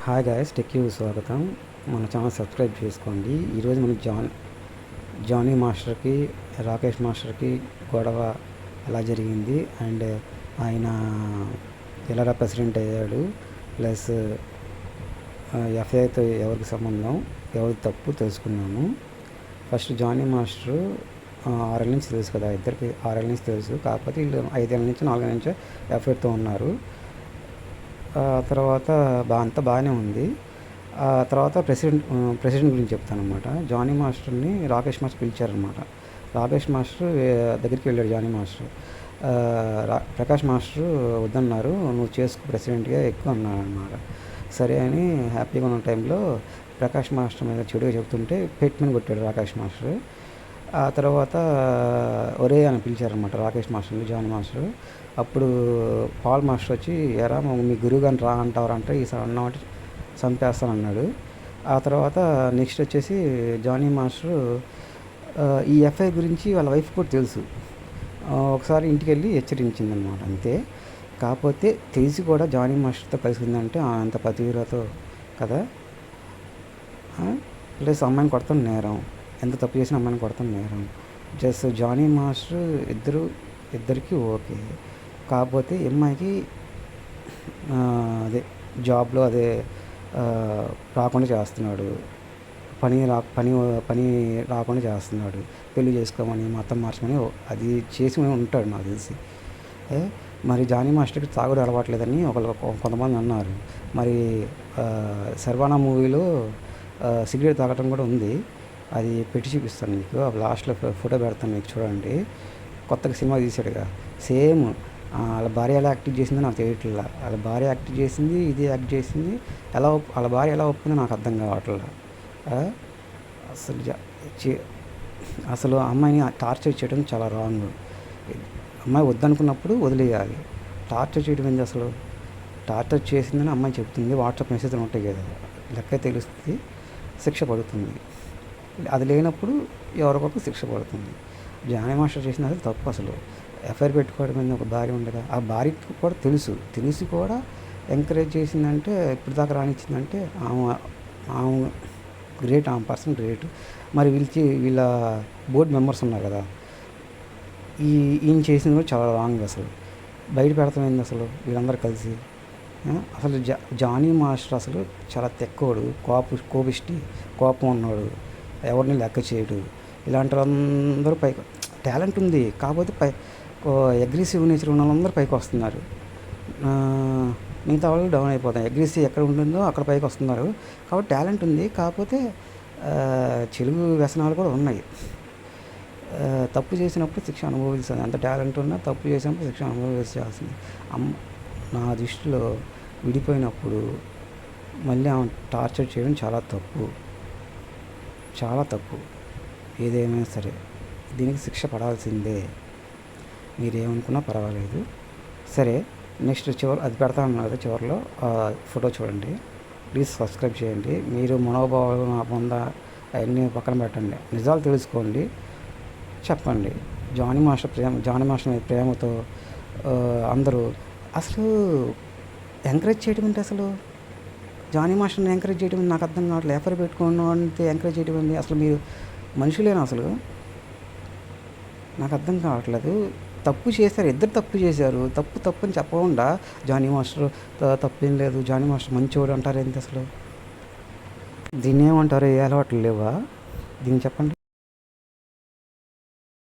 Hi guys, టెక్కి స్వాగతం. మన channel subscribe చేసుకోండి. ఈరోజు మనం జానీ మాస్టర్కి రాకేష్ మాస్టర్కి గొడవ ఎలా జరిగింది అండ్ ఆయన ఎలా ప్రెసిడెంట్ అయ్యాడు, ప్లస్ ఎఫ్ఐఆర్తో ఎవరికి సంబంధం, ఎవరి తప్పు తెలుసుకున్నాము. ఫస్ట్ జానీ మాస్టరు 6 ఏళ్ళ నుంచి తెలుసు కదా, ఇద్దరికి 6 ఏళ్ళ నుంచి తెలుసు. కాకపోతే వీళ్ళు 5 ఏళ్ళ నుంచి 4 ఏళ్ళ నుంచి ఎఫ్ఐఆర్తో ఉన్నారు. తర్వాత అంతా బాగానే ఉంది. తర్వాత ప్రెసిడెంట్ గురించి చెప్తానమాట. జానీ మాస్టర్ని రాకేష్ మాస్టర్ పిలిచారనమాట. రాకేష్ మాస్టర్ దగ్గరికి వెళ్ళాడు జానీ మాస్టర్. ప్రకాష్ మాస్టర్ వద్దన్నారు, నువ్వు చేసుకో ప్రెసిడెంట్గా ఎక్కువ అన్నాడు అనమాట. సరే అని హ్యాపీగా ఉన్న టైంలో ప్రకాష్ మాస్టర్ మీద చెడుగా చెప్తుంటే పెట్మని కొట్టాడు రాకేష్ మాస్టర్. ఆ తర్వాత ఒరే అని పిలిచారనమాట రాకేష్ మాస్టర్ని, జానీ మాస్టర్. అప్పుడు పాల్ మాస్టర్ వచ్చి, ఎరా మీ గురువు గారిని రా అంటారంటే ఈసారి అన్నామంటే చంపేస్తానన్నాడు. ఆ తర్వాత నెక్స్ట్ వచ్చేసి జానీ మాస్టర్ ఈ ఎఫ్ఐ గురించి వాళ్ళ వైఫ్ కూడా తెలుసు. ఒకసారి ఇంటికి వెళ్ళి హెచ్చరించిందనమాట, అంతే. కాకపోతే తెలిసి కూడా జానీ మాస్టర్తో కలిసిందంటే అంత పతివ్రతో కదా. ప్లస్ అమ్మాయిని కొడతాం నేరం, ఎంత తప్పు చేసినా అమ్మాయిని కొడతాం నేరం. జస్ట్ జానీ మాస్టర్ ఇద్దరికి ఓకే. కాకపోతే అమ్మాయికి అదే జాబ్లో అదే రాకుండా చేస్తున్నాడు, పని రాకుండా చేస్తున్నాడు, పెళ్లి చేసుకోమని మతం మార్చమని అది చేసి ఉంటాడు నాకు తెలిసి. మరి జానీ మాస్టర్కి తాగుడు అలవాట్లేదని కొంతమంది అన్నారు. మరి సర్వానా మూవీలో సిగరెట్ తాగటం కూడా ఉంది, అది పెట్టి చూపిస్తాను మీకు. లాస్ట్లో ఫోటో పెడతాను మీకు, చూడండి. కొత్తగా సినిమా తీసాడుగా, సేమ్ వాళ్ళ భార్య ఎలా యాక్టింగ్ చేసిందో నాకు తెలియట్లా. వాళ్ళ భార్య యాక్టింగ్ చేసింది, ఇది యాక్ట్ చేసింది. వాళ్ళ భార్య ఎలా ఒప్పుకుందో నాకు అర్థం కావట్లా. అసలు అమ్మాయిని టార్చర్ చేయడం చాలా రాంగ్. అమ్మాయి వద్దనుకున్నప్పుడు వదిలేయాలి. టార్చర్ చేయడం ఏంది అసలు? టార్చర్ చేసిందని అమ్మాయి చెప్తుంది, వాట్సాప్ మెసేజ్లు ఉంటాయి కదా, లెక్క తెలుస్తుంది, శిక్ష పడుతుంది. అది లేనప్పుడు ఎవరికొకరు శిక్ష పడుతుంది. జానీ మాస్టర్ చేసిన అసలు తప్పు. అసలు ఎఫ్ఐఆర్ పెట్టుకోవడం మీద ఒక భార్య ఉండగా, ఆ భార్యకి కూడా తెలిసి కూడా ఎంకరేజ్ చేసిందంటే, ఇప్పుడు దాకా రానిచ్చిందంటే ఆమె గ్రేట్, ఆమె పర్సన్ గ్రేట్. మరి వీళ్ళ బోర్డు మెంబర్స్ ఉన్నారు కదా, ఈయన చేసింది కూడా చాలా రాంగ్. అసలు బయట పెడతామైంది అసలు వీళ్ళందరూ కలిసి. అసలు జానీ మాస్టర్ అసలు చాలా తెక్కోడు, కోపిష్టి, కోపం ఉన్నాడు, ఎవరిని లెక్క చేయడు. ఇలాంటి వాళ్ళందరూ పైకి టాలెంట్ ఉంది, కాకపోతే అగ్రెసివ్ నేచర్ ఉన్న వాళ్ళందరూ పైకి వస్తున్నారు. మిగతా వాళ్ళు డౌన్ అయిపోతాయి. అగ్రెసివ్ ఎక్కడ ఉంటుందో అక్కడ పైకి వస్తున్నారు. కాబట్టి టాలెంట్ ఉంది, కాకపోతే చెడుగు వ్యసనాలు కూడా ఉన్నాయి. తప్పు చేసినప్పుడు శిక్ష అనుభవిస్తుంది. అంత టాలెంట్ ఉన్నా తప్పు చేసినప్పుడు శిక్ష అనుభవించాల్సింది. నా దృష్టిలో విడిపోయినప్పుడు మళ్ళీ ఆమె టార్చర్ చేయడం చాలా తప్పు, చాలా తప్పు. ఏదేమైనా సరే దీనికి శిక్ష పడాల్సిందే, మీరేమనుకున్నా పర్వాలేదు. సరే, నెక్స్ట్ అది పెడతా ఉన్నారు చివరిలో ఫోటో చూడండి. ప్లీజ్ సబ్స్క్రైబ్ చేయండి. మీరు మనోభావాలు నా పొంద అవన్నీ పక్కన పెట్టండి, నిజాలు తెలుసుకోండి, చెప్పండి. జానీ మాస్టర్ మీద ప్రేమతో అందరూ అసలు ఎంకరేజ్ చేయడం ఏంటి? అసలు జానీ మాస్టర్ని ఎంకరేజ్ చేయడం నాకు అర్థం కావట్లేదు. ఎఫ్ఐఆర్ పెట్టుకోవడం అంటే ఎంకరేజ్ చేయడం ఏంటి? అసలు మీరు మనుషులేనా? అసలు నాకు అర్థం కావట్లేదు. తప్పు చేశారు, ఇద్దరు తప్పు చేశారు. తప్పు అని చెప్పకుండా జానీ మాస్టర్ తప్పేం లేదు, జానీ మాస్టర్ మంచివాడు అంటారు ఏంటి? అసలు దీన్ని ఏమంటారు? ఏ అలవాట్లు లేవా? దీన్ని చెప్పండి.